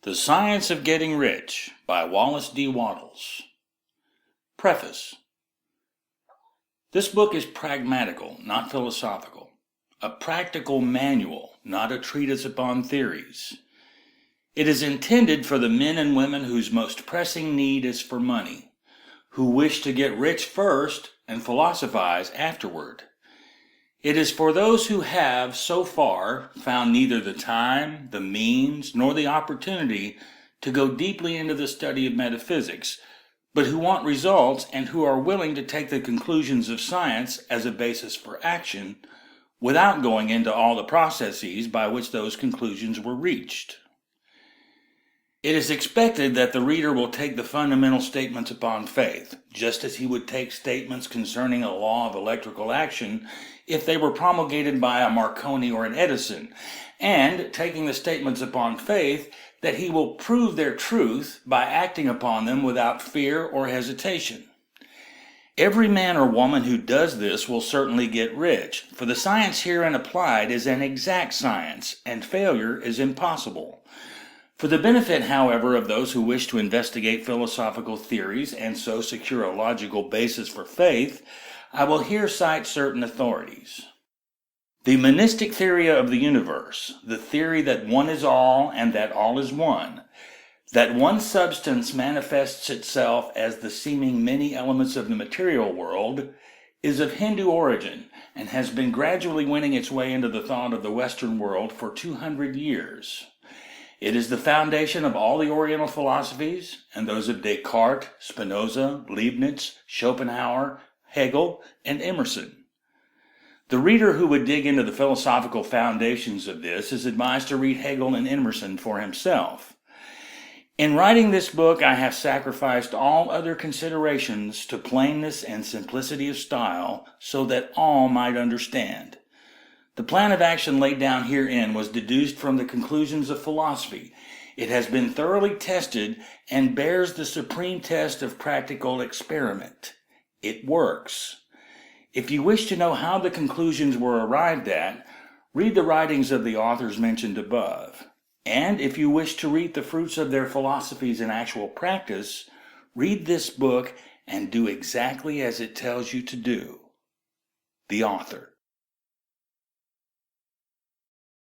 The Science of Getting Rich by Wallace D. Wattles. Preface. This book is pragmatical, not philosophical. A practical manual, not a treatise upon theories. It is intended for the men and women whose most pressing need is for money, who wish to get rich first and philosophize afterward. It is for those who have, so far, found neither the time, the means, nor the opportunity to go deeply into the study of metaphysics, but who want results and who are willing to take the conclusions of science as a basis for action, without going into all the processes by which those conclusions were reached. It is expected that the reader will take the fundamental statements upon faith, just as he would take statements concerning a law of electrical action if they were promulgated by a Marconi or an Edison, and taking the statements upon faith that he will prove their truth by acting upon them without fear or hesitation. Every man or woman who does this will certainly get rich, for the science herein applied is an exact science, and failure is impossible. For the benefit, however, of those who wish to investigate philosophical theories and so secure a logical basis for faith, I will here cite certain authorities. The monistic theory of the universe, the theory that one is all and that all is one, that one substance manifests itself as the seeming many elements of the material world, is of Hindu origin and has been gradually winning its way into the thought of the Western world for 200 years. It is the foundation of all the Oriental philosophies and those of Descartes, Spinoza, Leibniz, Schopenhauer, Hegel, and Emerson. The reader who would dig into the philosophical foundations of this is advised to read Hegel and Emerson for himself. In writing this book, I have sacrificed all other considerations to plainness and simplicity of style so that all might understand. The plan of action laid down herein was deduced from the conclusions of philosophy. It has been thoroughly tested and bears the supreme test of practical experiment. It works. If you wish to know how the conclusions were arrived at, read the writings of the authors mentioned above. And if you wish to reap the fruits of their philosophies in actual practice, read this book and do exactly as it tells you to do. The author.